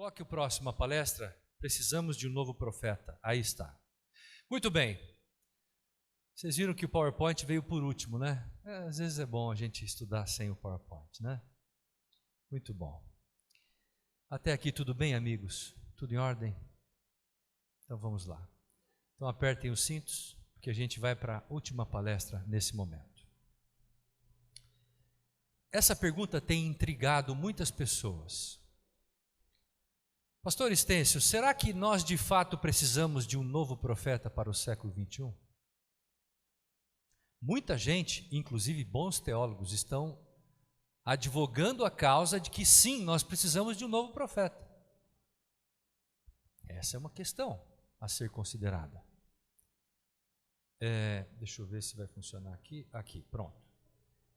Coloque o próximo à palestra. Precisamos de um novo profeta. Aí está. Muito bem. Vocês viram que o PowerPoint veio por último, né? Às vezes é bom a gente estudar sem o PowerPoint, né? Muito bom. Até aqui tudo bem, amigos? Tudo em ordem? Então vamos lá. Então apertem os cintos, porque a gente vai para a última palestra nesse momento. Essa pergunta tem intrigado muitas pessoas. Pastor Estêncio, será que nós de fato precisamos de um novo profeta para o século 21? Muita gente, inclusive bons teólogos, estão advogando a causa de que sim, nós precisamos de um novo profeta. Essa é uma questão a ser considerada. Deixa eu ver se vai funcionar aqui. Aqui, pronto.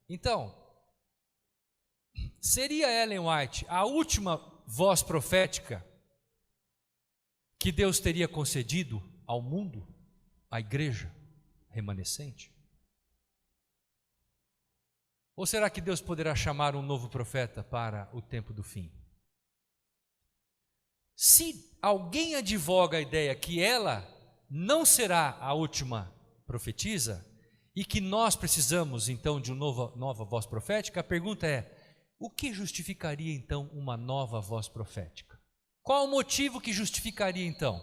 Então, seria Ellen White a última voz profética que Deus teria concedido ao mundo, à igreja remanescente? Ou será que Deus poderá chamar um novo profeta para o tempo do fim? Se alguém advoga a ideia que ela não será a última profetisa e que nós precisamos então de uma nova voz profética, a pergunta é: o que justificaria então uma nova voz profética? Qual o motivo que justificaria então?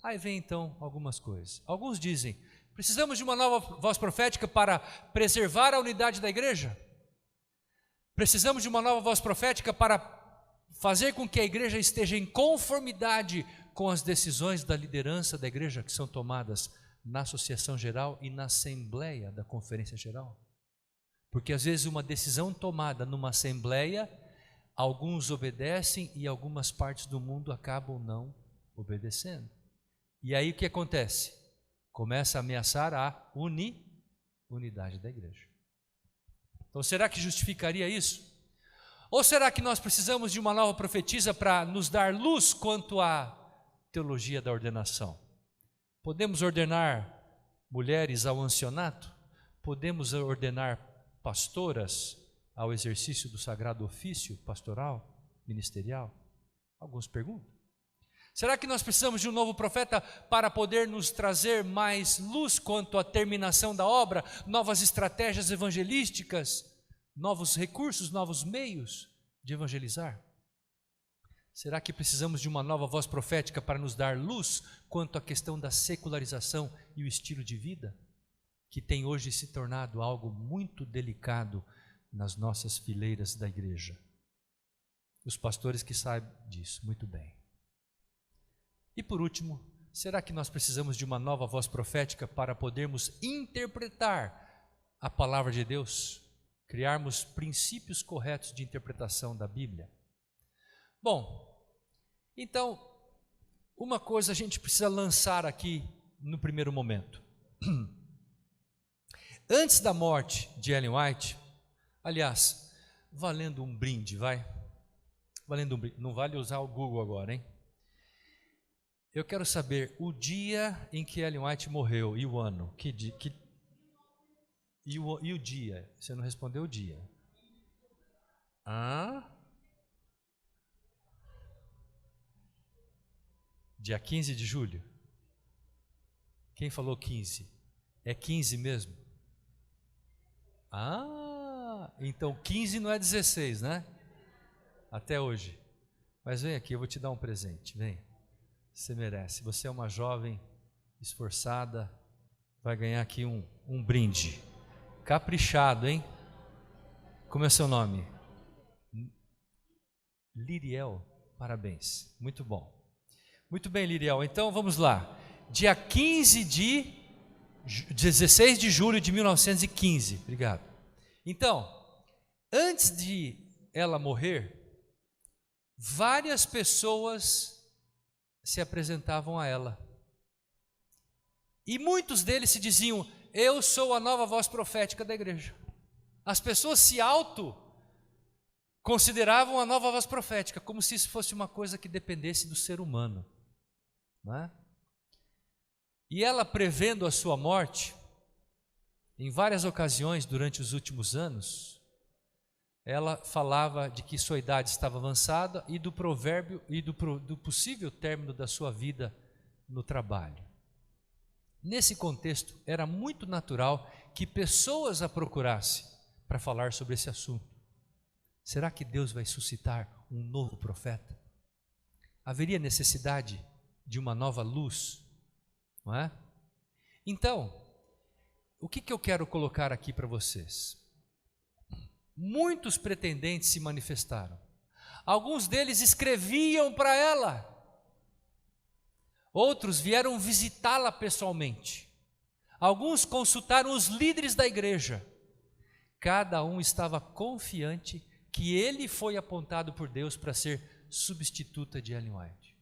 Aí vem então algumas coisas. Alguns dizem: precisamos de uma nova voz profética para preservar a unidade da igreja? Precisamos de uma nova voz profética para fazer com que a igreja esteja em conformidade com as decisões da liderança da igreja que são tomadas na associação geral e na assembleia da conferência geral? Porque às vezes uma decisão tomada numa assembleia, alguns obedecem e algumas partes do mundo acabam não obedecendo. E aí o que acontece? Começa a ameaçar a unidade da igreja. Então será que justificaria isso? Ou será que nós precisamos de uma nova profetisa para nos dar luz quanto à teologia da ordenação? Podemos ordenar mulheres ao ancianato? Podemos ordenar pastoras ao exercício do sagrado ofício pastoral, ministerial? Alguns perguntam. Será que nós precisamos de um novo profeta para poder nos trazer mais luz quanto à terminação da obra, novas estratégias evangelísticas, novos recursos, novos meios de evangelizar? Será que precisamos de uma nova voz profética para nos dar luz quanto à questão da secularização e o estilo de vida, que tem hoje se tornado algo muito delicado nas nossas fileiras da igreja? Os pastores que sabem disso muito bem. E por último, será que nós precisamos de uma nova voz profética para podermos interpretar a palavra de Deus, criarmos princípios corretos de interpretação da Bíblia? Bom, então, uma coisa a gente precisa lançar aqui no primeiro momento. Antes da morte de Ellen White, aliás, valendo um brinde, vai? Valendo um brinde, não vale usar o Google agora, hein? Eu quero saber o dia em que Ellen White morreu e o ano. E o dia? Você não respondeu o dia. Dia 15 de julho? Quem falou 15? É 15 mesmo? Então 15 não é 16, né? Até hoje. Mas vem aqui, eu vou te dar um presente, vem. Você merece, você é uma jovem esforçada, vai ganhar aqui um brinde. Caprichado, hein? Como é seu nome? Liriel, parabéns, muito bom. Muito bem, Liriel, então vamos lá. Dia 16 de julho de 1915, obrigado. Então, antes de ela morrer, várias pessoas se apresentavam a ela. E muitos deles se diziam: eu sou a nova voz profética da igreja. As pessoas se consideravam a nova voz profética, como se isso fosse uma coisa que dependesse do ser humano, não é? E ela, prevendo a sua morte, em várias ocasiões durante os últimos anos, ela falava de que sua idade estava avançada e do provérbio e do possível término da sua vida no trabalho. Nesse contexto, era muito natural que pessoas a procurassem para falar sobre esse assunto. Será que Deus vai suscitar um novo profeta? Haveria necessidade de uma nova luz, não é? Então, o que eu quero colocar aqui para vocês? Muitos pretendentes se manifestaram. Alguns deles escreviam para ela. Outros vieram visitá-la pessoalmente. Alguns consultaram os líderes da igreja. Cada um estava confiante que ele foi apontado por Deus para ser substituta de Ellen White.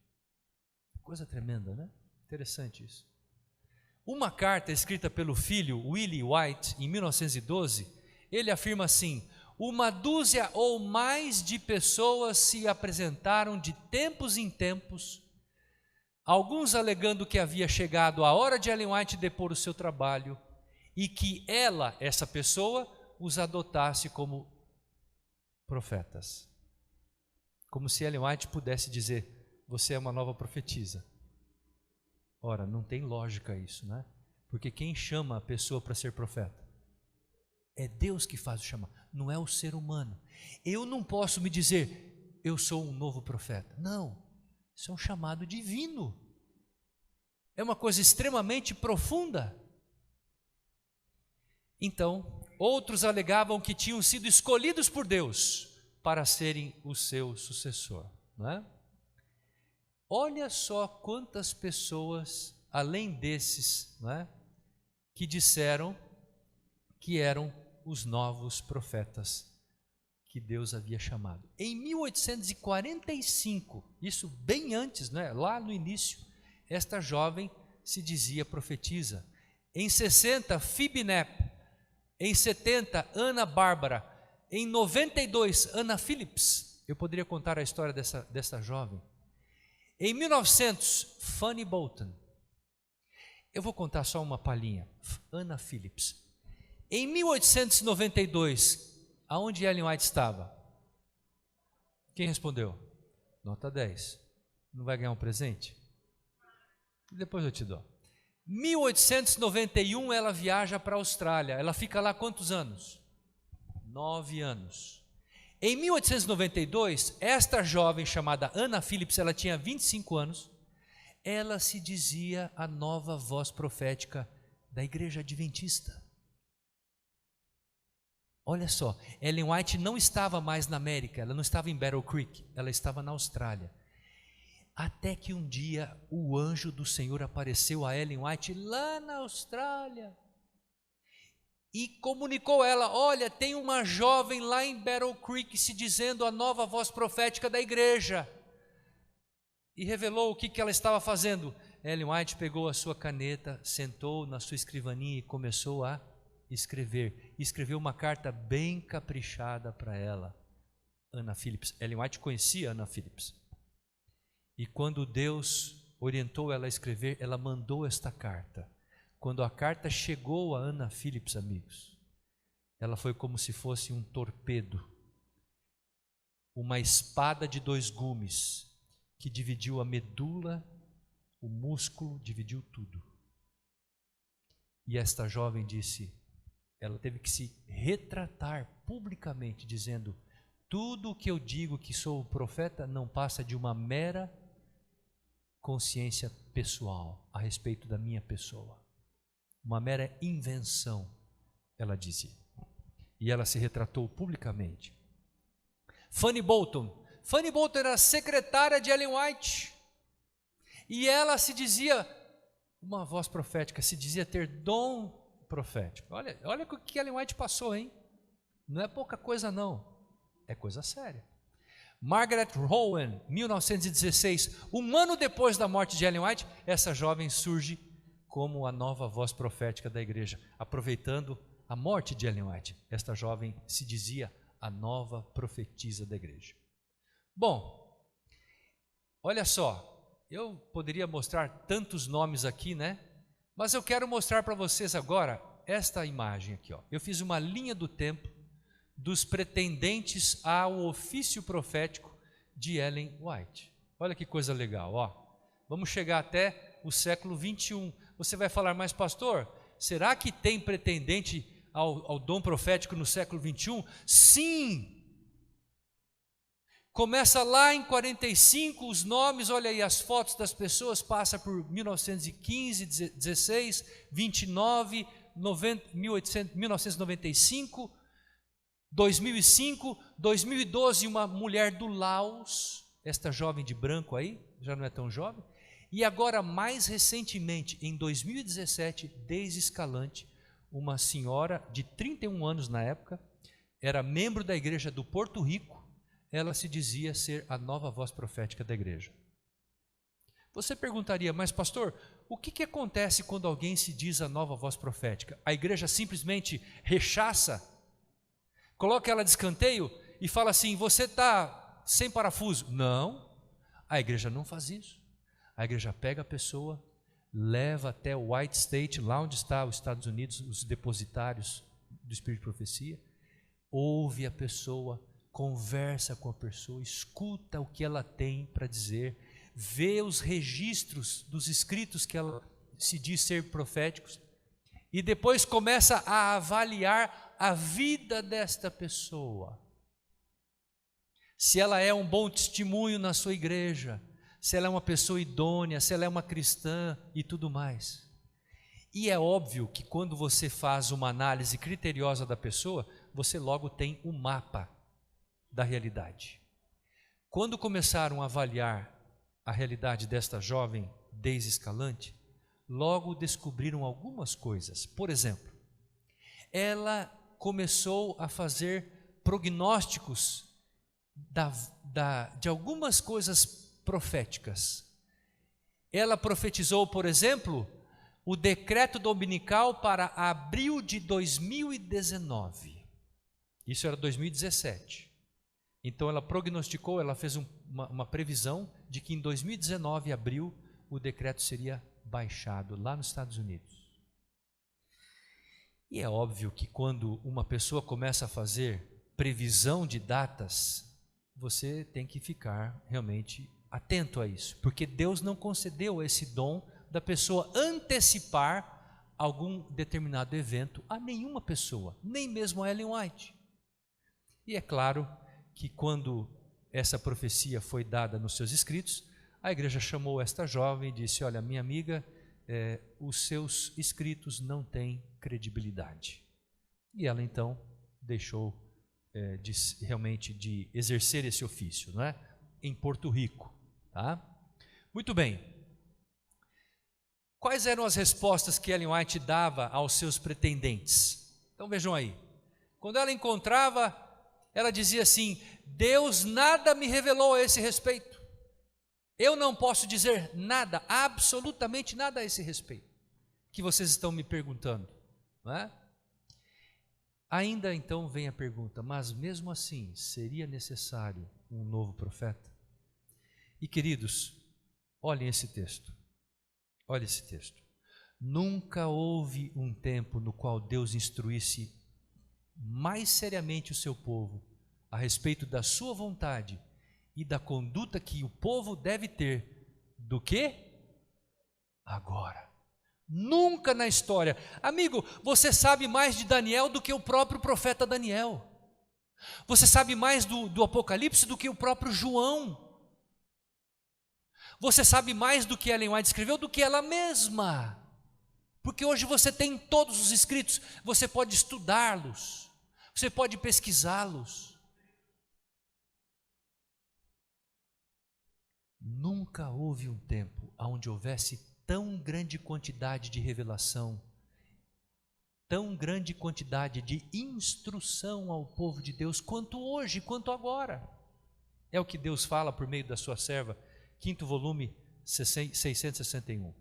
Coisa tremenda, né? Interessante isso. Uma carta escrita pelo filho Willie White, em 1912, ele afirma assim: uma dúzia ou mais de pessoas se apresentaram de tempos em tempos, alguns alegando que havia chegado a hora de Ellen White depor o seu trabalho e que ela, essa pessoa, os adotasse como profetas. Como se Ellen White pudesse dizer: você é uma nova profetisa. Ora, não tem lógica isso, né? Porque quem chama a pessoa para ser profeta? É Deus que faz o chamar, não é o ser humano. Eu não posso me dizer, eu sou um novo profeta. Não, isso é um chamado divino. É uma coisa extremamente profunda. Então, outros alegavam que tinham sido escolhidos por Deus para serem o seu sucessor, não é? Olha só quantas pessoas, além desses, não é, que disseram que eram os novos profetas que Deus havia chamado. Em 1845, isso bem antes, né, lá no início, esta jovem se dizia profetisa. Em 60, Phoebe Knapp. Em 70, Ana Bárbara. Em 92, Anna Phillips. Eu poderia contar a história dessa jovem. Em 1900, Fanny Bolton. Eu vou contar só uma palhinha. Anna Phillips. Em 1892, aonde Ellen White estava? Quem respondeu? Nota 10. Não vai ganhar um presente? Depois eu te dou. 1891 ela viaja para a Austrália. Ela fica lá quantos anos? 9 anos. Em 1892, esta jovem chamada Anna Phillips, ela tinha 25 anos, ela se dizia a nova voz profética da igreja adventista. Olha só, Ellen White não estava mais na América, ela não estava em Battle Creek, ela estava na Austrália. Até que um dia o anjo do Senhor apareceu a Ellen White lá na Austrália e comunicou a ela: olha, tem uma jovem lá em Battle Creek se dizendo a nova voz profética da igreja. E revelou o que ela estava fazendo. Ellen White pegou a sua caneta, sentou na sua escrivaninha e começou a escrever. Escreveu uma carta bem caprichada para ela, Anna Phillips. Ellen White conhecia Anna Phillips. E quando Deus orientou ela a escrever, ela mandou esta carta. Quando a carta chegou a Anna Phillips, amigos, ela foi como se fosse um torpedo, uma espada de 2 gumes, que dividiu a medula, o músculo, dividiu tudo. E esta jovem disse, ela teve que se retratar publicamente, dizendo: tudo o que eu digo que sou o profeta não passa de uma mera consciência pessoal a respeito da minha pessoa. Uma mera invenção, ela dizia. E ela se retratou publicamente. Fanny Bolton. Fanny Bolton era secretária de Ellen White. E ela se dizia, uma voz profética, se dizia ter dom profético. Olha o que Ellen White passou, hein? Não é pouca coisa não, é coisa séria. Margaret Rowan, 1916, um ano depois da morte de Ellen White, essa jovem surge como a nova voz profética da igreja, aproveitando a morte de Ellen White. Esta jovem se dizia a nova profetisa da igreja. Bom, olha só, eu poderia mostrar tantos nomes aqui, né? Mas eu quero mostrar para vocês agora esta imagem aqui, ó. Eu fiz uma linha do tempo dos pretendentes ao ofício profético de Ellen White. Olha que coisa legal, ó. Vamos chegar até o século 21. Você vai falar, mas pastor, será que tem pretendente ao dom profético no século 21? Sim! Começa lá em 45, os nomes, olha aí as fotos das pessoas, passa por 1915, 16, 29, 1995, 2005, 2012, uma mulher do Laos, esta jovem de branco aí, já não é tão jovem, e agora mais recentemente, em 2017, Daisy Escalante, uma senhora de 31 anos na época, era membro da igreja do Porto Rico, ela se dizia ser a nova voz profética da igreja. Você perguntaria, mas pastor, o que acontece quando alguém se diz a nova voz profética? A igreja simplesmente rechaça, coloca ela de escanteio e fala assim, você está sem parafuso? Não, a igreja não faz isso. A igreja pega a pessoa, leva até o White State, lá onde está os Estados Unidos, os depositários do Espírito de Profecia, ouve a pessoa, conversa com a pessoa, escuta o que ela tem para dizer, vê os registros dos escritos que ela se diz ser proféticos e depois começa a avaliar a vida desta pessoa. Se ela é um bom testemunho na sua igreja, se ela é uma pessoa idônea, se ela é uma cristã e tudo mais. E é óbvio que quando você faz uma análise criteriosa da pessoa, você logo tem um mapa da realidade. Quando começaram a avaliar a realidade desta jovem Daisy Escalante, logo descobriram algumas coisas. Por exemplo, ela começou a fazer prognósticos de algumas coisas proféticas. Ela profetizou, por exemplo, o decreto dominical para abril de 2019. Isso era 2017. Então ela prognosticou, ela fez uma previsão de que em 2019, abril, o decreto seria baixado lá nos Estados Unidos. E é óbvio que quando uma pessoa começa a fazer previsão de datas, você tem que ficar realmente atento a isso, porque Deus não concedeu esse dom da pessoa antecipar algum determinado evento a nenhuma pessoa, nem mesmo a Ellen White. E é claro que quando essa profecia foi dada nos seus escritos, a igreja chamou esta jovem e disse, olha, minha amiga, os seus escritos não têm credibilidade. E ela então deixou realmente de exercer esse ofício, não é? Em Porto Rico, tá? Muito bem. Quais eram as respostas que Ellen White dava aos seus pretendentes? Então vejam aí, quando ela encontrava, ela dizia assim, Deus nada me revelou a esse respeito, eu não posso dizer nada, absolutamente nada a esse respeito, que vocês estão me perguntando, não é? Ainda então vem a pergunta, mas mesmo assim, seria necessário um novo profeta? E queridos, olhem esse texto, olha esse texto, nunca houve um tempo no qual Deus instruísse mais seriamente o seu povo a respeito da sua vontade e da conduta que o povo deve ter do que agora. Nunca na história. Amigo, você sabe mais de Daniel do que o próprio profeta Daniel. Você sabe mais do Apocalipse do que o próprio João. Você sabe mais do que Ellen White escreveu do que ela mesma. Porque hoje você tem todos os escritos, você pode estudá-los, você pode pesquisá-los. Nunca houve um tempo onde houvesse tão grande quantidade de revelação, tão grande quantidade de instrução ao povo de Deus, quanto hoje, quanto agora. É o que Deus fala por meio da sua serva, 5º volume, 661.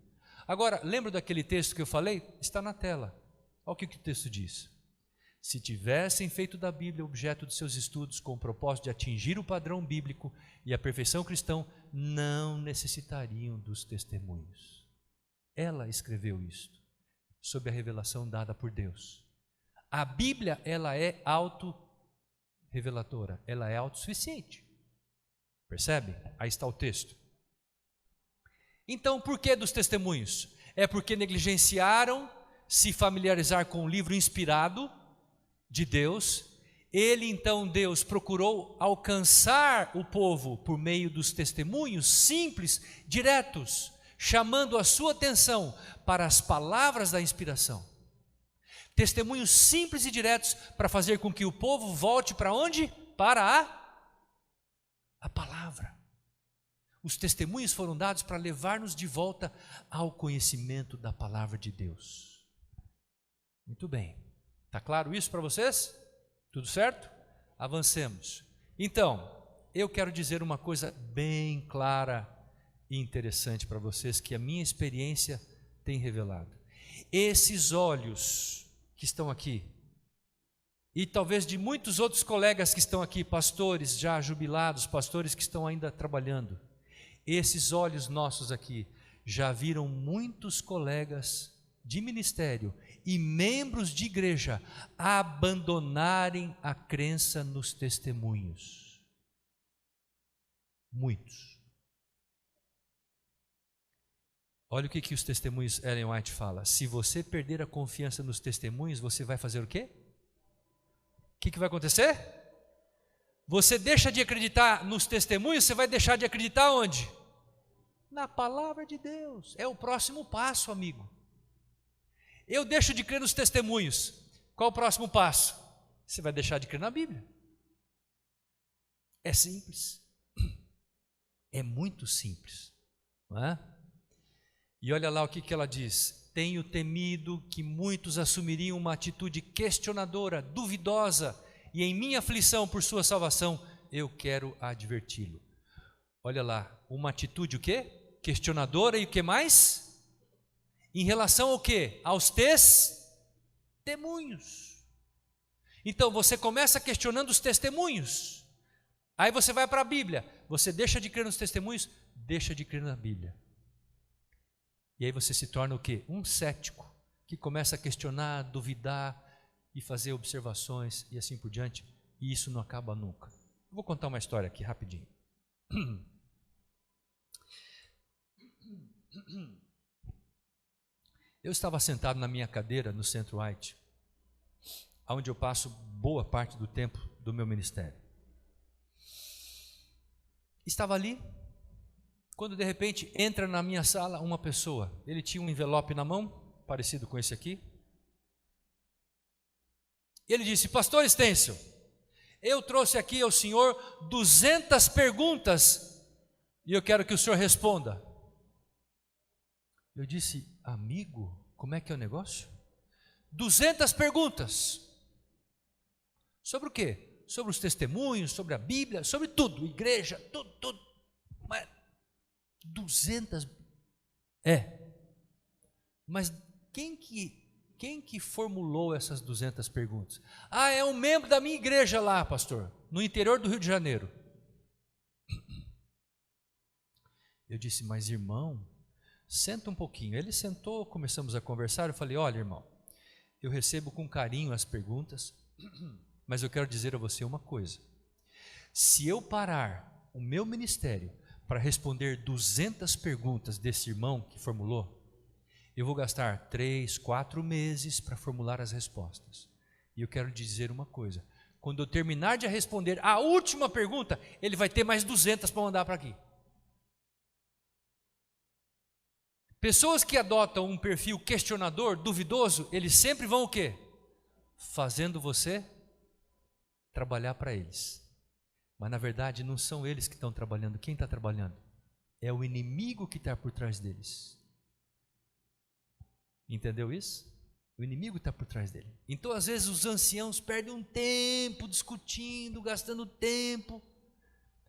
Agora, lembra daquele texto que eu falei? Está na tela. Olha o que o texto diz. Se tivessem feito da Bíblia objeto de seus estudos com o propósito de atingir o padrão bíblico e a perfeição cristã, não necessitariam dos testemunhos. Ela escreveu isto, sob a revelação dada por Deus. A Bíblia, ela é reveladora, ela é autossuficiente. Percebe? Aí está o texto. Então, por que dos testemunhos? É porque negligenciaram se familiarizar com o livro inspirado de Deus. Então, Deus procurou alcançar o povo por meio dos testemunhos simples, diretos, chamando a sua atenção para as palavras da inspiração. Testemunhos simples e diretos para fazer com que o povo volte para onde? Para a palavra. Os testemunhos foram dados para levar-nos de volta ao conhecimento da palavra de Deus. Muito bem. Está claro isso para vocês? Tudo certo? Avancemos. Então, eu quero dizer uma coisa bem clara e interessante para vocês, que a minha experiência tem revelado. Esses olhos que estão aqui, e talvez de muitos outros colegas que estão aqui, pastores já jubilados, pastores que estão ainda trabalhando, esses olhos nossos aqui já viram muitos colegas de ministério e membros de igreja abandonarem a crença nos testemunhos. Muitos. Olha o que os testemunhos Ellen White fala. Se você perder a confiança nos testemunhos, você vai fazer o quê? O que vai acontecer? Você deixa de acreditar nos testemunhos, você vai deixar de acreditar onde? Na palavra de Deus. É o próximo passo, amigo. Eu deixo de crer nos testemunhos. Qual o próximo passo? Você vai deixar de crer na Bíblia. É simples. É muito simples, não é? E olha lá o que ela diz. Tenho temido que muitos assumiriam uma atitude questionadora, duvidosa, e em minha aflição por sua salvação, eu quero adverti-lo. Olha lá, uma atitude o quê? Questionadora e o que mais? Em relação ao quê? Aos testemunhos. Então você começa questionando os testemunhos, aí você vai para a Bíblia, você deixa de crer nos testemunhos, deixa de crer na Bíblia. E aí você se torna o quê? Um cético, que começa a questionar, duvidar e fazer observações e assim por diante, e isso não acaba nunca. Eu vou contar uma história aqui rapidinho. Eu estava sentado na minha cadeira no Centro White, onde eu passo boa parte do tempo do meu ministério. Estava ali, quando de repente entra na minha sala uma pessoa. Ele tinha um envelope na mão, parecido com esse aqui. Ele disse: Pastor Stêncio, eu trouxe aqui ao senhor 200 perguntas e eu quero que o senhor responda. Eu disse: amigo, como é que é o negócio? 200 perguntas. Sobre o quê? Sobre os testemunhos, sobre a Bíblia, sobre tudo, igreja, tudo. Mas 200. Mas quem que formulou essas 200 perguntas? É um membro da minha igreja lá, pastor, no interior do Rio de Janeiro. Eu disse: mas irmão, senta um pouquinho. Ele sentou, começamos a conversar. Eu falei: olha, irmão, eu recebo com carinho as perguntas, mas eu quero dizer a você uma coisa. Se eu parar o meu ministério para responder 200 perguntas desse irmão que formulou, eu vou gastar 3, 4 meses para formular as respostas. E eu quero dizer uma coisa: quando eu terminar de responder a última pergunta, ele vai ter mais 200 para mandar para aqui. Pessoas que adotam um perfil questionador, duvidoso, eles sempre vão o quê? Fazendo você trabalhar para eles. Mas na verdade não são eles que estão trabalhando. Quem está trabalhando? É o inimigo que está por trás deles. Entendeu isso? O inimigo está por trás dele. Então às vezes os anciãos perdem um tempo discutindo, gastando tempo.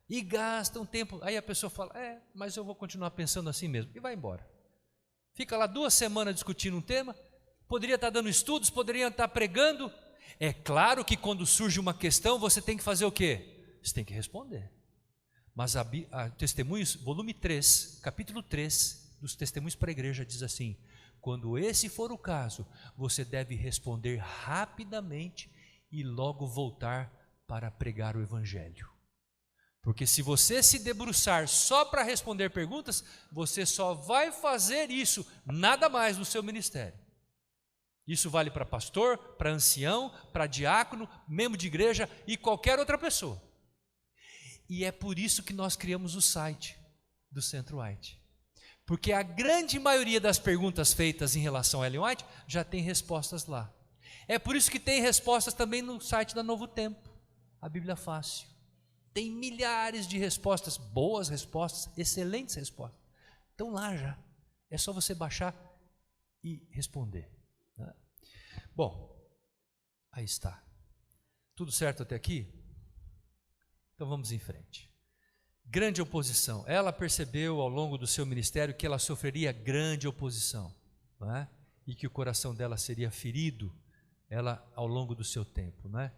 E gastam tempo. Aí a pessoa fala: mas eu vou continuar pensando assim mesmo. E vai embora. Fica lá 2 semanas discutindo um tema. Poderia estar dando estudos, poderia estar pregando. É claro que quando surge uma questão, você tem que fazer o quê? Você tem que responder. Mas a Testemunhos, volume 3, capítulo 3, dos Testemunhos para a Igreja, diz assim: quando esse for o caso, você deve responder rapidamente e logo voltar para pregar o Evangelho. Porque se você se debruçar só para responder perguntas, você só vai fazer isso, nada mais no seu ministério. Isso vale para pastor, para ancião, para diácono, membro de igreja e qualquer outra pessoa. E é por isso que nós criamos o site do Centro White. Porque a grande maioria das perguntas feitas em relação a Ellen White já tem respostas lá. É por isso que tem respostas também no site da Novo Tempo, a Bíblia Fácil. Tem milhares de respostas, boas respostas, excelentes respostas. Estão lá já. É só você baixar e responder. Né? Bom, aí está. Tudo certo até aqui? Então vamos em frente. Grande oposição. Ela percebeu ao longo do seu ministério que ela sofreria grande oposição, não é? E que o coração dela seria ferido, ela ao longo do seu tempo, não é?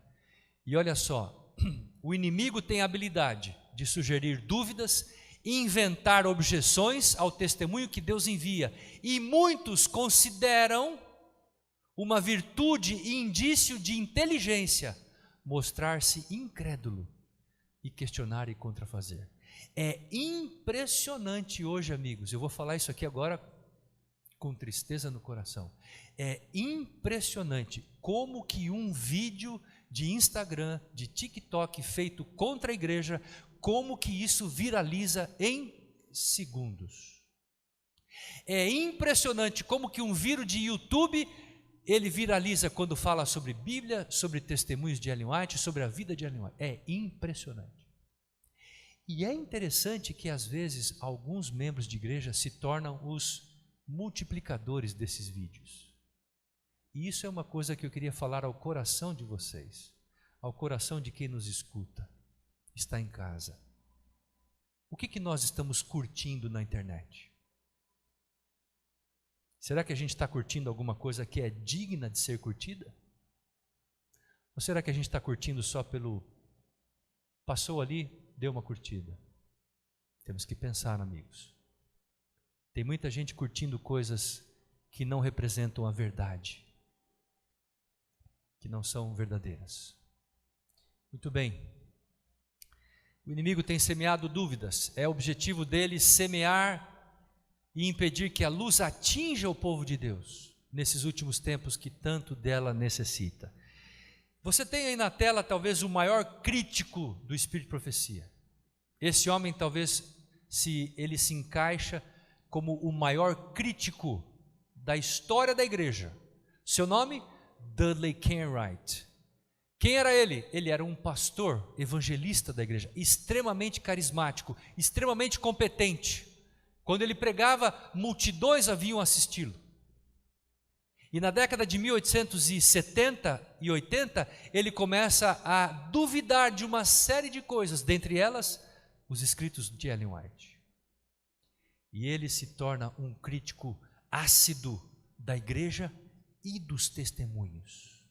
E olha só, o inimigo tem a habilidade de sugerir dúvidas, inventar objeções ao testemunho que Deus envia, e muitos consideram uma virtude e indício de inteligência mostrar-se incrédulo e questionar e contrafazer. É impressionante hoje, amigos, eu vou falar isso aqui agora com tristeza no coração. É impressionante como que um vídeo de Instagram, de TikTok feito contra a igreja, como que isso viraliza em segundos. É impressionante como que um vídeo de YouTube, ele viraliza quando fala sobre Bíblia, sobre testemunhos de Ellen White, sobre a vida de Ellen White. É impressionante. E é interessante que às vezes alguns membros de igreja se tornam os multiplicadores desses vídeos. E isso é uma coisa que eu queria falar ao coração de vocês, ao coração de quem nos escuta, está em casa. O que nós estamos curtindo na internet? Será que a gente está curtindo alguma coisa que é digna de ser curtida? Ou será que a gente está curtindo só pelo... Passou ali, deu uma curtida? Temos que pensar, amigos. Tem muita gente curtindo coisas que não representam a verdade, que não são verdadeiras. Muito bem. O inimigo tem semeado dúvidas. É o objetivo dele semear e impedir que a luz atinja o povo de Deus nesses últimos tempos que tanto dela necessita. Você tem aí na tela talvez o maior crítico do Espírito de Profecia. Esse homem talvez ele se encaixa como o maior crítico da história da igreja. Seu nome? Dudley Kenwright. Quem era ele? Ele era um pastor evangelista da igreja, extremamente carismático, extremamente competente. Quando ele pregava, multidões haviam assisti-lo. E na década de 1870 e 80, ele começa a duvidar de uma série de coisas, dentre elas, os escritos de Ellen White. E ele se torna um crítico ácido da igreja e dos testemunhos.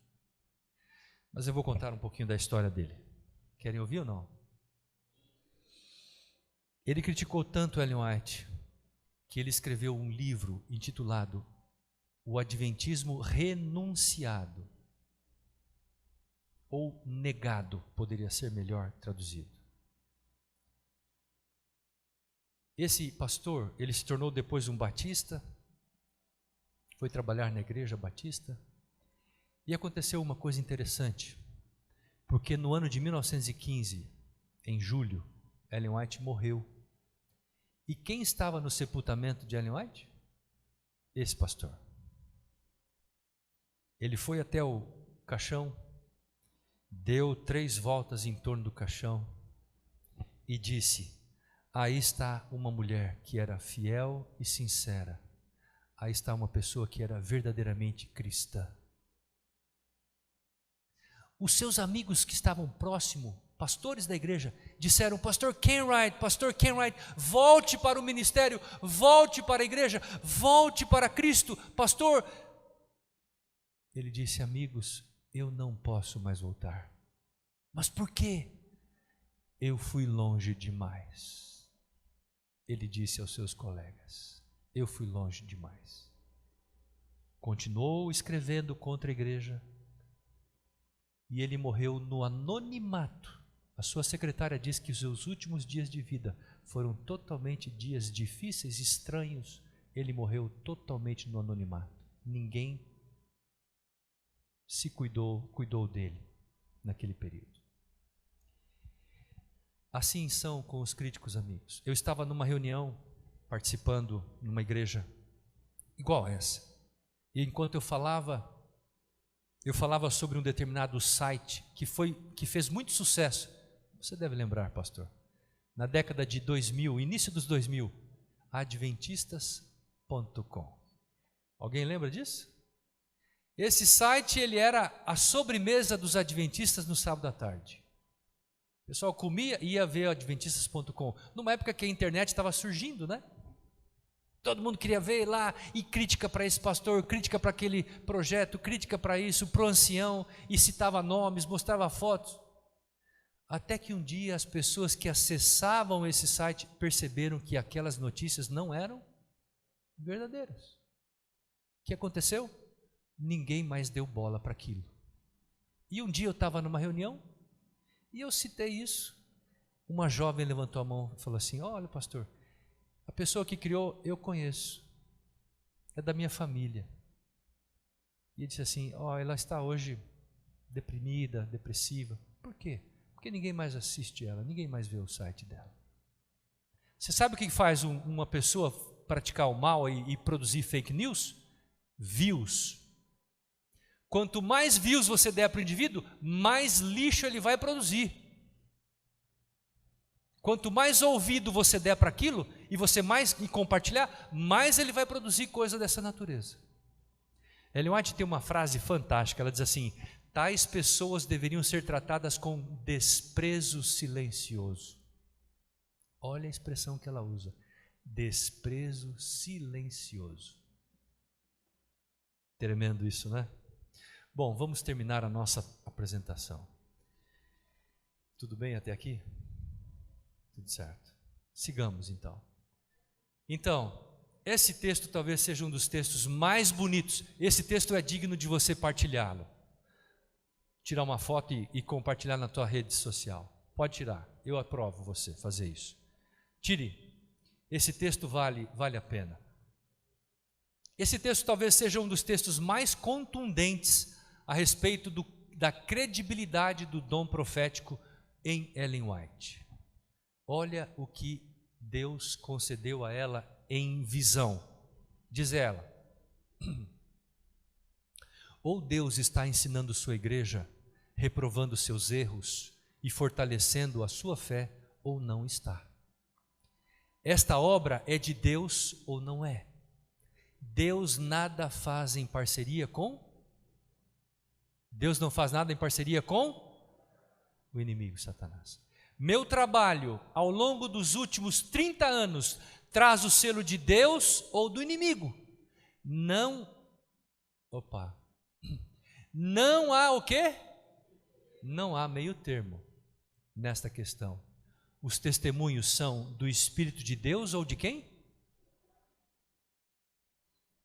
Mas eu vou contar um pouquinho da história dele. Querem ouvir ou não? Ele criticou tanto Ellen White que ele escreveu um livro intitulado O Adventismo Renunciado, ou Negado, poderia ser melhor traduzido. Esse pastor, ele se tornou depois um batista, foi trabalhar na igreja batista, e aconteceu uma coisa interessante, porque no ano de 1915, em julho, Ellen White morreu. E quem estava no sepultamento de Ellen White? Esse pastor. Ele foi até o caixão, deu 3 voltas em torno do caixão e disse: aí está uma mulher que era fiel e sincera, aí está uma pessoa que era verdadeiramente cristã. Os seus amigos que estavam próximo, pastores da igreja, disseram: Pastor Kenwright, volte para o ministério, volte para a igreja, volte para Cristo, pastor. Ele disse: amigos, eu não posso mais voltar. Mas por quê? Eu fui longe demais. Ele disse aos seus colegas: eu fui longe demais. Continuou escrevendo contra a igreja, e ele morreu no anonimato. A sua secretária diz que os seus últimos dias de vida foram totalmente dias difíceis, estranhos. Ele morreu totalmente no anonimato. Ninguém se cuidou dele naquele período. Assim são com os críticos, amigos. Eu estava numa reunião, participando numa igreja igual a essa. E enquanto eu falava sobre um determinado site que fez muito sucesso. Você deve lembrar, pastor. Na década de 2000, início dos 2000, adventistas.com. Alguém lembra disso? Esse site, ele era a sobremesa dos adventistas no sábado à tarde. O pessoal comia e ia ver adventistas.com. Numa época que a internet estava surgindo, né? Todo mundo queria ver lá, e crítica para esse pastor, crítica para aquele projeto, crítica para isso, para o ancião, e citava nomes, mostrava fotos. Até que um dia as pessoas que acessavam esse site perceberam que aquelas notícias não eram verdadeiras. O que aconteceu? Ninguém mais deu bola para aquilo. E um dia eu estava numa reunião e eu citei isso. Uma jovem levantou a mão e falou assim: olha, pastor, a pessoa que criou eu conheço, é da minha família. E ele disse assim: ela está hoje deprimida, depressiva. Por quê? Porque ninguém mais assiste ela, ninguém mais vê o site dela. Você sabe o que faz uma pessoa praticar o mal e produzir fake news? Views. Quanto mais views você der para o indivíduo, mais lixo ele vai produzir. Quanto mais ouvido você der para aquilo, e você mais compartilhar, mais ele vai produzir coisa dessa natureza. Ellen White tem uma frase fantástica, ela diz assim: tais pessoas deveriam ser tratadas com desprezo silencioso. Olha a expressão que ela usa: desprezo silencioso. Tremendo isso, né? Bom, vamos terminar a nossa apresentação. Tudo bem até aqui? Tudo certo. Sigamos então. Então, esse texto talvez seja um dos textos mais bonitos. Esse texto é digno de você partilhá-lo. Tirar uma foto e compartilhar na tua rede social. Pode tirar, eu aprovo você fazer isso. Tire, esse texto vale a pena. Esse texto talvez seja um dos textos mais contundentes a respeito da credibilidade do dom profético em Ellen White. Olha o que Deus concedeu a ela em visão. Diz ela: ou Deus está ensinando sua igreja, reprovando seus erros e fortalecendo a sua fé, ou não está. Esta obra é de Deus ou não é? Deus nada faz em parceria com? Deus não faz nada em parceria com o inimigo, Satanás. Meu trabalho ao longo dos últimos 30 anos traz o selo de Deus ou do inimigo? Não há o quê? Não há meio termo nesta questão. Os testemunhos são do Espírito de Deus ou de quem?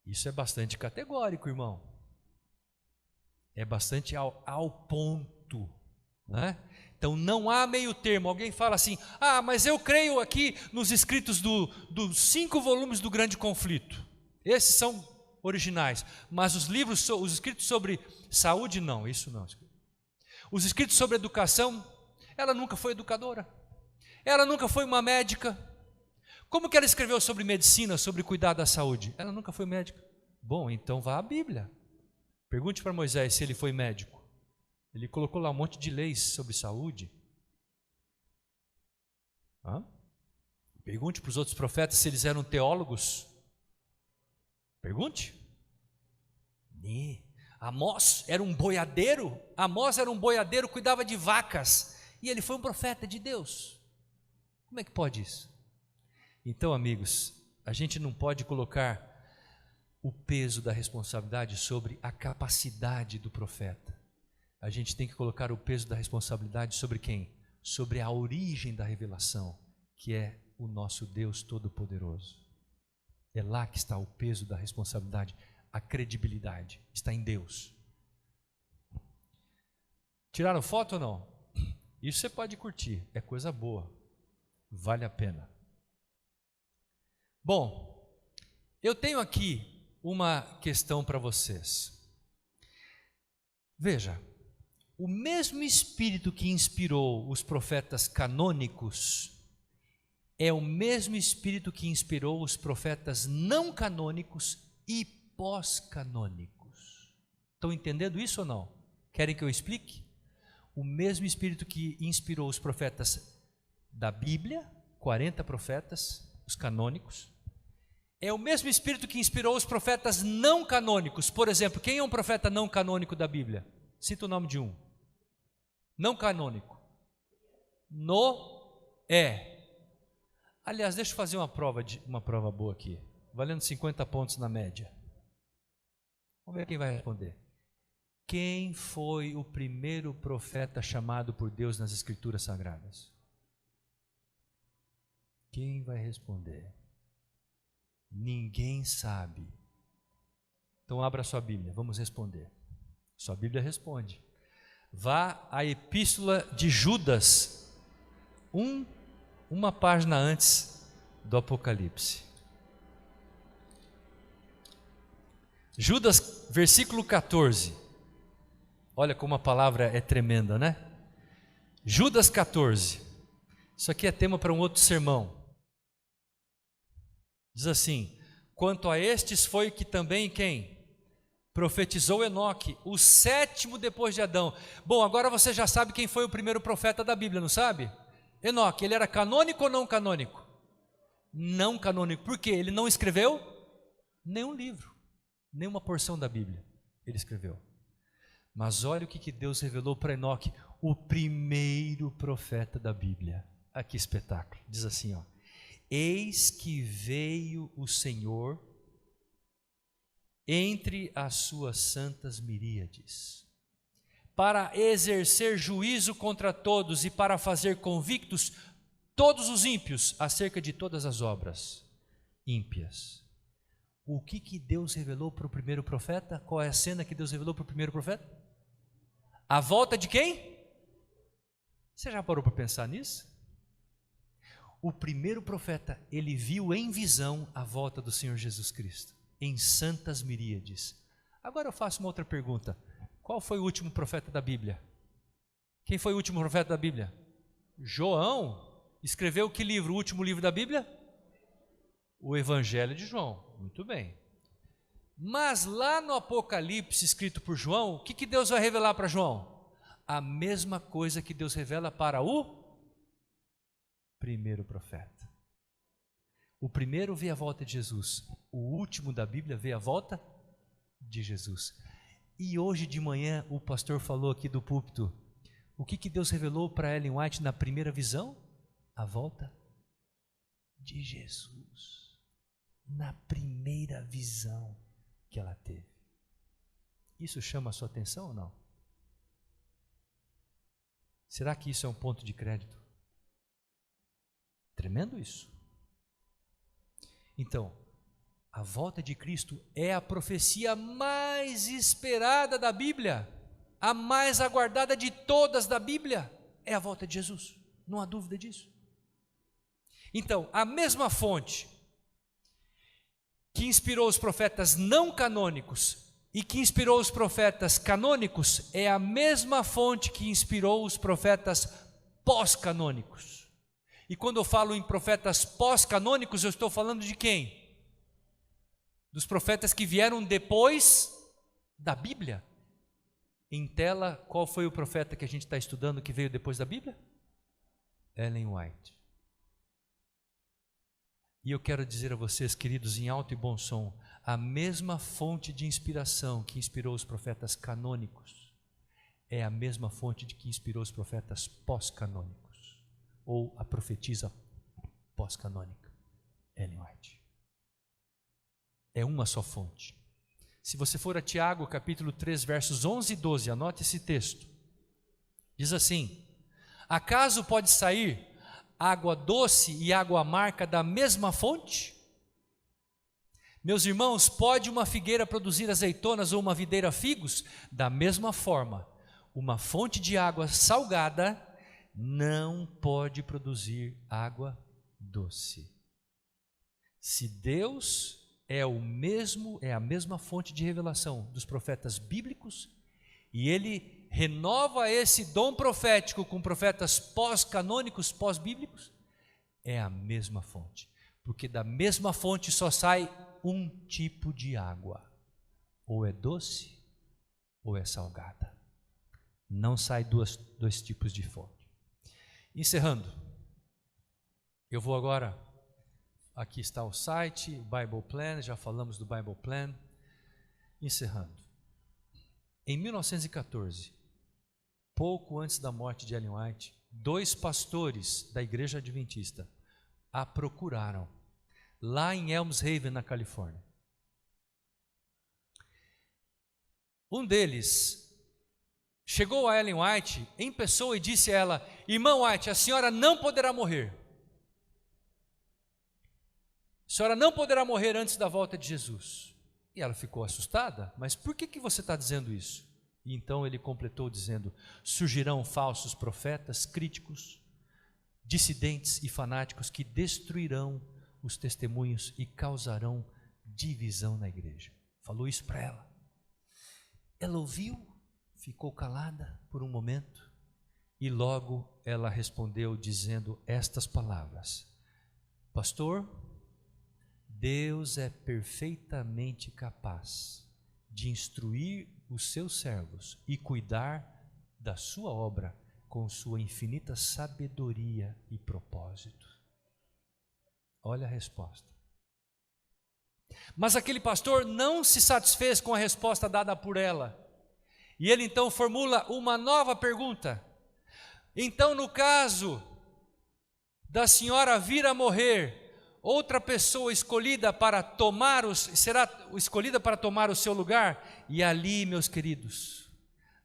Isso é bastante categórico, irmão. É bastante ao ponto, né? Então não há meio termo. Alguém fala assim: mas eu creio aqui nos escritos dos 5 volumes do Grande Conflito. Esses são originais. Mas os escritos sobre saúde, não, isso não. Os escritos sobre educação, ela nunca foi educadora. Ela nunca foi uma médica. Como que ela escreveu sobre medicina, sobre cuidar da saúde? Ela nunca foi médica. Bom, então vá à Bíblia. Pergunte para Moisés se ele foi médico. Ele colocou lá um monte de leis sobre saúde. Pergunte para os outros profetas se eles eram teólogos. Pergunte. Amós era um boiadeiro. Amós era um boiadeiro, cuidava de vacas. E ele foi um profeta de Deus. Como é que pode isso? Então, amigos, a gente não pode colocar o peso da responsabilidade sobre a capacidade do profeta. A gente tem que colocar o peso da responsabilidade sobre quem? Sobre a origem da revelação, que é o nosso Deus Todo-Poderoso. É lá que está o peso da responsabilidade, a credibilidade está em Deus. Tiraram foto ou não? Isso você pode curtir, é coisa boa, vale a pena. Bom, eu tenho aqui uma questão para vocês. Veja, o mesmo Espírito que inspirou os profetas canônicos é o mesmo Espírito que inspirou os profetas não canônicos e pós-canônicos. Estão entendendo isso ou não? Querem que eu explique? O mesmo Espírito que inspirou os profetas da Bíblia, 40 profetas, os canônicos, é o mesmo Espírito que inspirou os profetas não canônicos. Por exemplo, quem é um profeta não canônico da Bíblia? Cita o nome de um. Não canônico. Noé. Aliás, deixa eu fazer uma prova boa aqui, valendo 50 pontos na média. Vamos ver quem vai responder. Quem foi o primeiro profeta chamado por Deus nas Escrituras Sagradas? Quem vai responder? Ninguém sabe. Então abra sua Bíblia, vamos responder. Sua Bíblia responde. Vá à Epístola de Judas, uma página antes do Apocalipse. Judas, versículo 14. Olha como a palavra é tremenda, né? Judas 14. Isso aqui é tema para um outro sermão. Diz assim: quanto a estes foi que também quem? Profetizou Enoque, o sétimo depois de Adão. Bom, agora você já sabe quem foi o primeiro profeta da Bíblia, não sabe? Enoque, ele era canônico ou não canônico? Não canônico. Por quê? Ele não escreveu nenhum livro, nenhuma porção da Bíblia ele escreveu. Mas olha o que Deus revelou para Enoque, o primeiro profeta da Bíblia. Aqui espetáculo, diz assim, ó: eis que veio o Senhor entre as suas santas miríades, para exercer juízo contra todos e para fazer convictos todos os ímpios acerca de todas as obras ímpias. O que Deus revelou para o primeiro profeta? Qual é a cena que Deus revelou para o primeiro profeta? A volta de quem? Você já parou para pensar nisso? O primeiro profeta, ele viu em visão a volta do Senhor Jesus Cristo, em santas miríades. Agora eu faço uma outra pergunta. Qual foi o último profeta da Bíblia? Quem foi o último profeta da Bíblia? João. Escreveu que livro? O último livro da Bíblia? O Evangelho de João. Muito bem. Mas lá no Apocalipse, escrito por João, o que Deus vai revelar para João? A mesma coisa que Deus revela para o primeiro profeta. O primeiro vê a volta de Jesus, o último da Bíblia vê a volta de Jesus. E hoje de manhã o pastor falou aqui do púlpito, o que Deus revelou para Ellen White na primeira visão? A volta de Jesus, na primeira visão que ela teve. Isso chama a sua atenção ou não? Será que isso é um ponto de crédito? Tremendo isso. Então, a volta de Cristo é a profecia mais esperada da Bíblia, a mais aguardada de todas da Bíblia, é a volta de Jesus, não há dúvida disso. Então, a mesma fonte que inspirou os profetas não canônicos e que inspirou os profetas canônicos é a mesma fonte que inspirou os profetas pós-canônicos. E quando eu falo em profetas pós-canônicos, eu estou falando de quem? Dos profetas que vieram depois da Bíblia. Em tela, qual foi o profeta que a gente está estudando que veio depois da Bíblia? Ellen White. E eu quero dizer a vocês, queridos, em alto e bom som, a mesma fonte de inspiração que inspirou os profetas canônicos é a mesma fonte que inspirou os profetas pós-canônicos, ou a profetisa pós-canônica, Ellen White. É uma só fonte. Se você for a Tiago, capítulo 3, versos 11 e 12, anote esse texto. Diz assim: acaso pode sair água doce e água amarga da mesma fonte? Meus irmãos, pode uma figueira produzir azeitonas ou uma videira figos? Da mesma forma, uma fonte de água salgada não pode produzir água doce. Se Deus é a mesma fonte de revelação dos profetas bíblicos, e Ele renova esse dom profético com profetas pós-canônicos, pós-bíblicos, é a mesma fonte, porque da mesma fonte só sai um tipo de água, ou é doce ou é salgada, não sai dois tipos de fonte. Encerrando, eu vou agora, aqui está o site, o Bible Plan, já falamos do Bible Plan. Encerrando, em 1914, pouco antes da morte de Ellen White, 2 pastores da Igreja Adventista a procuraram, lá em Elmshaven, na Califórnia. Um deles chegou a Ellen White em pessoa e disse a ela: irmã White, a senhora não poderá morrer. A senhora não poderá morrer antes da volta de Jesus. E ela ficou assustada, mas por que você está dizendo isso? E então ele completou dizendo: surgirão falsos profetas, críticos, dissidentes e fanáticos que destruirão os testemunhos e causarão divisão na igreja. Falou isso para ela. Ela ouviu, ficou calada por um momento e logo ela respondeu dizendo estas palavras: pastor, Deus é perfeitamente capaz de instruir os seus servos e cuidar da sua obra com sua infinita sabedoria e propósito. Olha a resposta. Mas aquele pastor não se satisfez com a resposta dada por ela. E ele então formula uma nova pergunta. Então, no caso da senhora vir a morrer, outra pessoa será escolhida para tomar o seu lugar? E ali, meus queridos,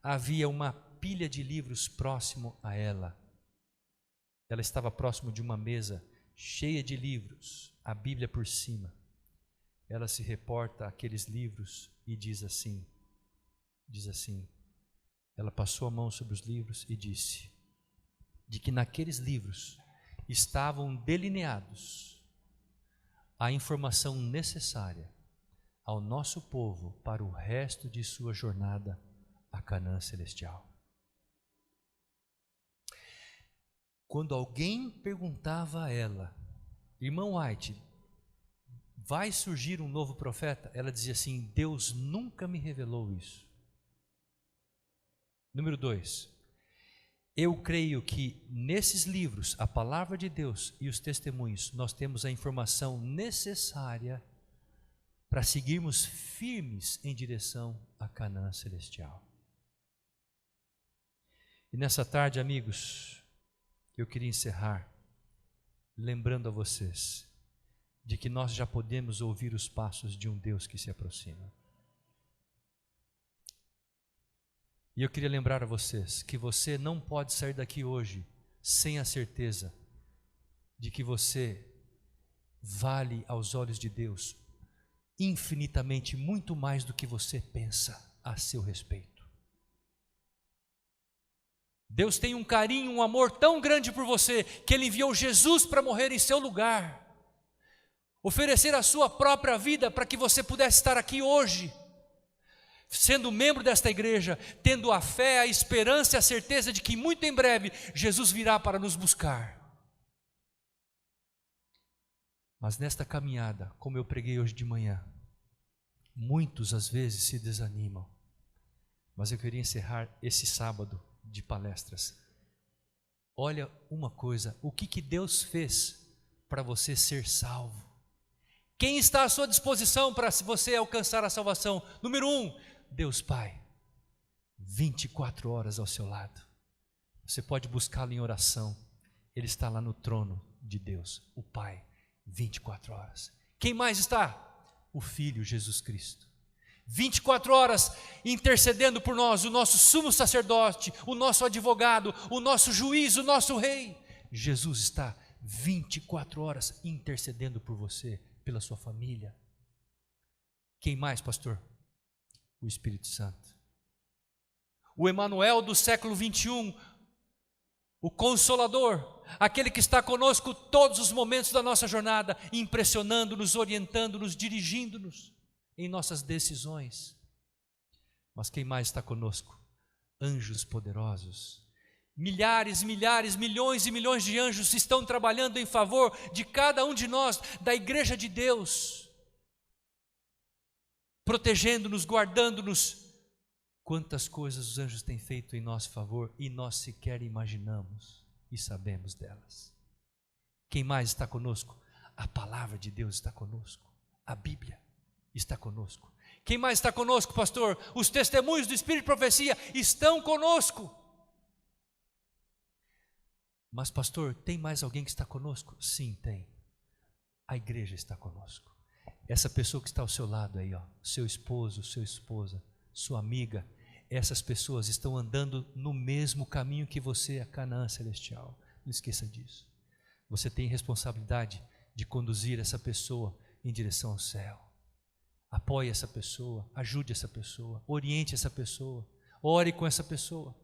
havia uma pilha de livros próximo a ela. Ela estava próximo de uma mesa cheia de livros, a Bíblia por cima. Ela se reporta àqueles livros e diz assim, ela passou a mão sobre os livros e disse, de que naqueles livros estavam delineados a informação necessária ao nosso povo para o resto de sua jornada a Canaã celestial. Quando alguém perguntava a ela, irmã White, vai surgir um novo profeta? Ela dizia assim, Deus nunca me revelou isso. Número 2, eu creio que nesses livros, a palavra de Deus e os testemunhos, nós temos a informação necessária para seguirmos firmes em direção à Canaã celestial. E nessa tarde, amigos, eu queria encerrar lembrando a vocês de que nós já podemos ouvir os passos de um Deus que se aproxima. E eu queria lembrar a vocês que você não pode sair daqui hoje sem a certeza de que você vale aos olhos de Deus infinitamente muito mais do que você pensa a seu respeito. Deus tem um carinho, um amor tão grande por você que Ele enviou Jesus para morrer em seu lugar, oferecer a sua própria vida para que você pudesse estar aqui hoje, sendo membro desta igreja, tendo a fé, a esperança e a certeza de que muito em breve Jesus virá para nos buscar. Mas nesta caminhada, como eu preguei hoje de manhã, muitos às vezes se desanimam. Mas eu queria encerrar esse sábado de palestras. Olha uma coisa, o que Deus fez para você ser salvo? Quem está à sua disposição para você alcançar a salvação? Número 1, Deus Pai, 24 horas ao seu lado. Você pode buscá-lo em oração. Ele está lá no trono de Deus, o Pai, 24 horas. Quem mais está? O Filho, Jesus Cristo. 24 horas intercedendo por nós, o nosso sumo sacerdote, o nosso advogado, o nosso juiz, o nosso rei. Jesus está 24 horas intercedendo por você, pela sua família. Quem mais, pastor? O Espírito Santo. o Emanuel do século 21, o Consolador, aquele que está conosco todos os momentos da nossa jornada, impressionando-nos, orientando-nos, dirigindo-nos em nossas decisões. Mas quem mais está conosco? Anjos poderosos. Milhares, milhares, milhões e milhões de anjos estão trabalhando em favor de cada um de nós, da igreja de Deus, protegendo-nos, guardando-nos. Quantas coisas os anjos têm feito em nosso favor e nós sequer imaginamos e sabemos delas. Quem mais está conosco? A palavra de Deus está conosco, a Bíblia está conosco. Quem mais está conosco, pastor? Os testemunhos do Espírito de Profecia estão conosco. Mas pastor, tem mais alguém que está conosco? Sim, tem. A igreja está conosco. Essa pessoa que está ao seu lado aí, ó, seu esposo, sua esposa, sua amiga, essas pessoas estão andando no mesmo caminho que você, a Canaã celestial. Não esqueça disso. Você tem responsabilidade de conduzir essa pessoa em direção ao céu. Apoie essa pessoa, ajude essa pessoa, oriente essa pessoa, ore com essa pessoa,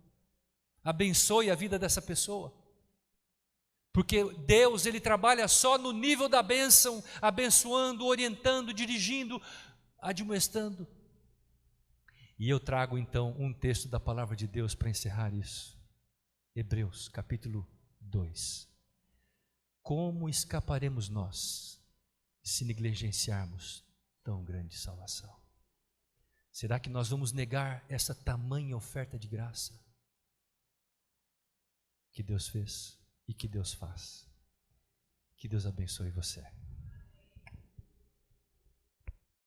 abençoe a vida dessa pessoa. Porque Deus, Ele trabalha só no nível da bênção, abençoando, orientando, dirigindo, admoestando. E eu trago então um texto da palavra de Deus para encerrar isso. Hebreus capítulo 2. Como escaparemos nós se negligenciarmos tão grande salvação? Será que nós vamos negar essa tamanha oferta de graça que Deus fez e que Deus faz? Que Deus abençoe você.